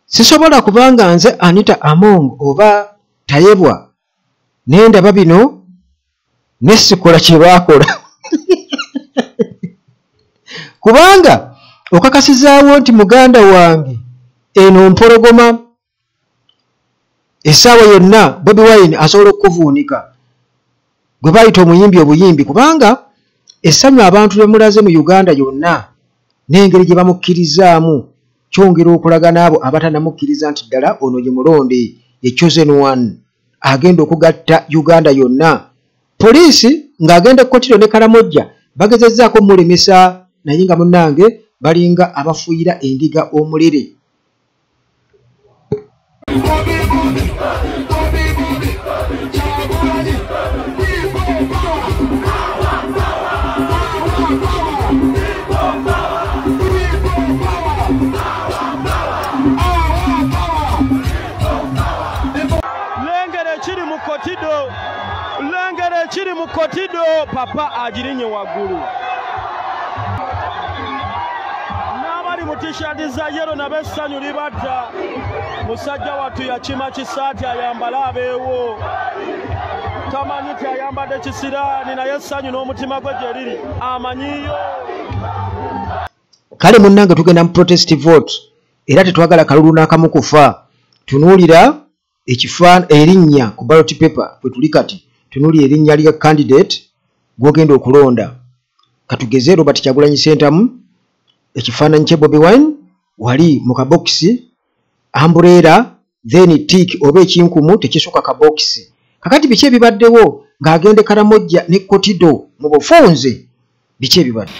sisobola kubanga nze Anita Among oba Tayebwa nendaba bino nesikola kye bakola kubanga okakasizaawo nti muganda wange eno mpologoma essaawa yonna Bobi Wine asobola okuvuunika gwe bayita omuyimbi obuyimbi kubanga essanyu abantu bemulaze mu Uganda yonna n'engeri gye bamukkirizaamu kyongera okulaga n'abo abatanamukkiriza nti ddala ono ye mulonde ye chosen one agenda okugatta Uganda yonna. Poliisi ng'agenda Kotiro ne Karamojja bagezezzaako mulemesa naye nga munnange balinga abafuuyira endiga omulere. Lengere chiri mu Kotido papa agirinye waggulu. N'abali mu t-shirt za yero n'abessanyu libadda. Musajja wattu yakima kisaati ayambala abeewo. Tamanyi ti ayambadde kisiraani naye essanyu n'omutima gwe gye liri amanyiyo. Kale munnange tugenda mu protest vote era tetwagala kalulu n'akamu kufa. Tunuulira ekifaana erinnya ku ballot paper kwe tuli kati. Tunuli erinnya lya candidate gwogenda okulonda. Katugeze Robert Kyagulanyi Ssentamu ekifaananyi kye Bobi Wine wali mu kabokisi umbrella then tick oba ekinkumu tekisuka kabokisi. Kakati biki ebibaddewo ng'agende Karamojja ne Kotido mu bufunze biki ebibadde?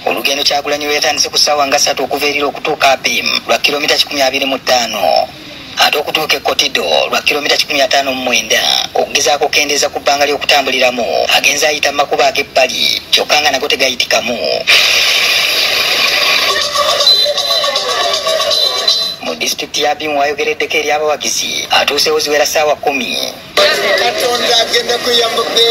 Olugendo Kyagulanyi lwetandise ku ssaawa nga 3 okuva eriro okutuuka Abim lwa kilomita 125 ate okutuuka e Kotido lwa kilomita 159 okugezaako okukendeeza ku bbanga ly'okutambuliramu agenza ayita makubo ag'ebbali kyokka nga nago tegayitikamu. Mu disitulikiti ya Abim wayogereddeko eri abawagizi atuusewo ziwera ssaawa 10. Katonda agenda kuyambuke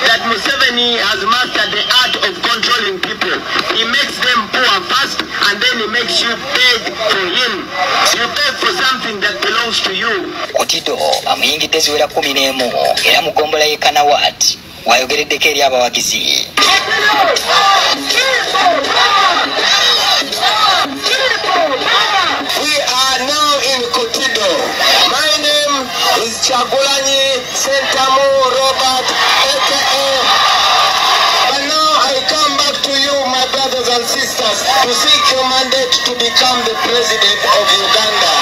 that Museveni has mastered the art of controlling people. He makes them poor first and then he makes you beg for him. You beg for something that belongs to you. Kotido amuyingidde ziwera 11 era mu gombola y'e Kanawat wayogereddeko eri abawagizi. We are now in Kotido. My name is Kyagulanyi Ssentamu Robert aka. But now I come back to you, my brothers and sisters, to seek your mandate to become the president of Uganda.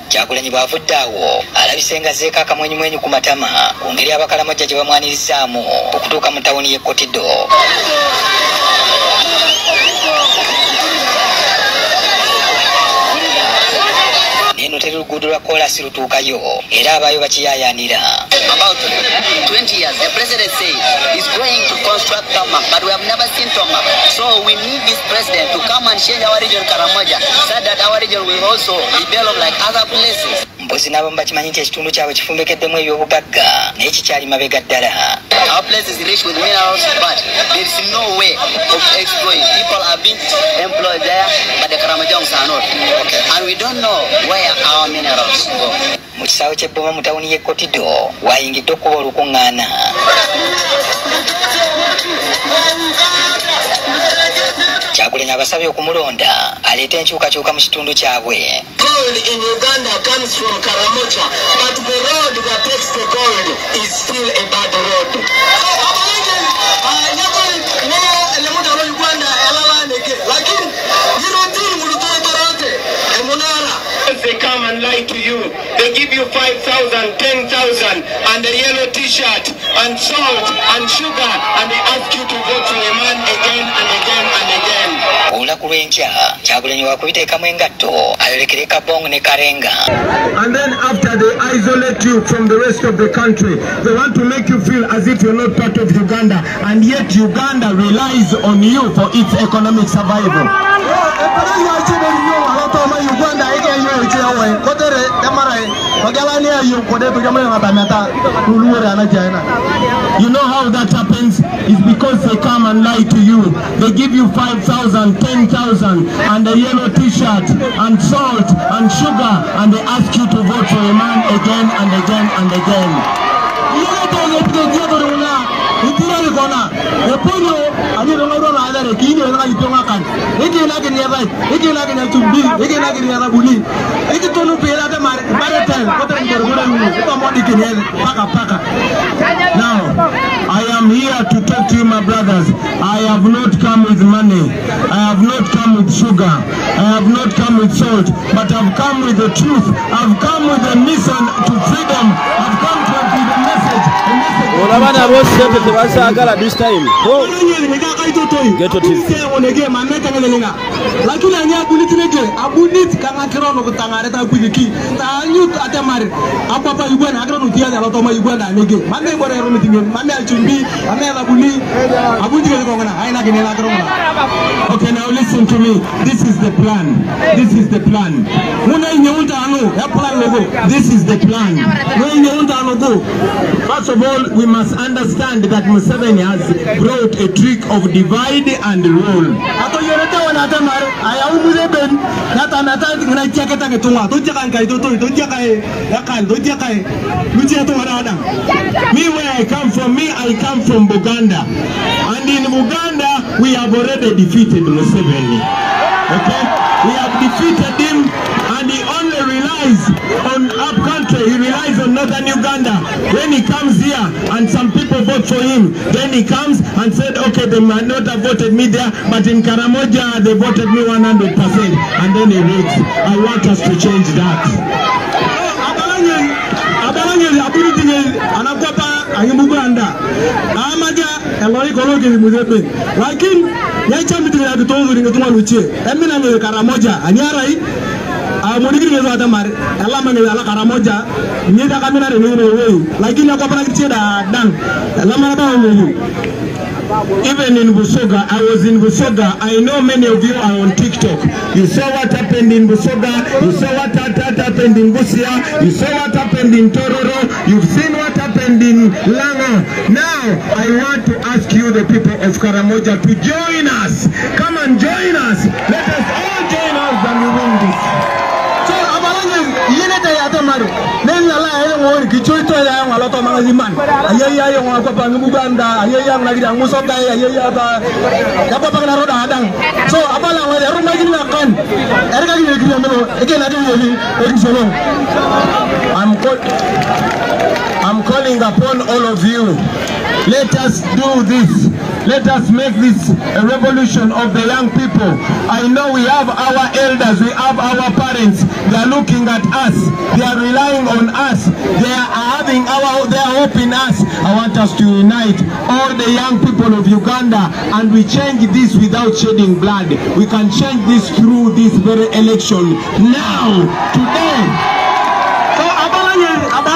Kyagulanyi bw'avudde awo alabise nga zeeka akamwenyumwenyu ku matama ku ngeri Abakaramojja gye bamwanirizaamu okutuuka mu tawuni y'e Kotido. Neno teri luguudo lwa koolasi lutuukayo era abaayo bakiyaayaanira. About 20 years, the president said he's going to construct tarmac, but we have never seen tarmac. So we need this president to come and change our region, Karamoja, so that our region will also develop like other places. Mpozi n'abamu bakimanyi nti ekitundu kyabwe kifumbekeddemu ebyobugagga naye kikyali mabega ddala. Our place is rich with minerals, but there is no way of exploiting. People have been employed there, but the Karamojangs are not. Okay. And we don't know where our minerals go. Mu kisaawe ky'ebboma mu tawuni y'e Kotido wayingidde okuba olukuŋŋaana. Kyagulanyi abasabye okumulonda aleete enkyukakyuka mu kitundu kyabwe. Gold in Uganda comes from Karamoja, but the road that takes the gold is still a bad road. They come and lie to you. They give you 5,000, 10,000, and a yellow T-shirt, and salt, and sugar, and they ask you to vote for a man again and again and again. Olunaku lw'enkya Kyagulanyi wakubiteekamu engatto ayolekere Kabong ne Karenga. And then after they isolate you from the rest of the country, they want to make you feel as if you're not part of Uganda, and yet Uganda relies on you for its economic survival. yo chewe kotere tamara ogalani ayo kode to jamwe ngatamata uluore anajana. You know how that happens is because they come and lie to you. They give you 5,000, 10,000 and a yellow t-shirt and salt and sugar and they ask you to vote for a man again and again and again. Now, I am here to talk to you, my brothers. I have not come with money. I have not come with sugar. I have not come with salt. But I've come with the truth. I've come with a mission to freedom. I've come to give a message. Olabana bose tebasagala this time. Get to this. Lakini anya bulitinege abunit kanga kirono kutangare ta buliki ta nyut atemare apapa yugwana agro nutia ya lotoma yugwana nege mame bore ro mitinge mame achumbi mame abuli abundi ko ngona haina kinela krona. Okay, now listen to me. This is the plan. This is the plan. Muna nyeunda anu ya plan logo. This is the plan. Muna nyeunda anu go. First of all, we must understand that Museveni has brought a trick of divide and rule. Ato yorete wana tamare aya umuzeben nata ngina chaketa ngetunga to chaka ngai to chaka yakal to chaka luchi to warada. Me where I come from, I come from Buganda, and in Buganda we have already defeated Museveni. Okay, we have defeated him, and he only relies on up country. He relies on northern Uganda. When he comes here and some people vote for him, then he comes and said, okay, they might not have voted me there, but in Karamoja they voted me 100%, and then he votes. I want us to change that. Even in Busoga, I was in Busoga. I know many of you are on TikTok. You saw what happened in Busoga. You saw what happened in Busia. You saw what happened in Tororo. You've seen what happened in Lango. Now, I want to ask you, the people of Karamoja, to join us. Come and join us. Let us all join us and we win this. So, Yeneta Yatamaru, then Allah won Kichoito and Walato Magaziman. Ayaya Wapapa Muganda, Ayaya Nagira Musoka, Ayaya Yapapa Roda Adam. So, Abala, when every Magina can, again, I'm calling upon all of you. Let us do this. Let us make this a revolution of the young people. I know we have our elders, we have our parents. They are looking at us. They are relying on us. They are having their hope in us. I want us to unite all the young people of Uganda, and we change this without shedding blood. We can change this through this very election. Now, today,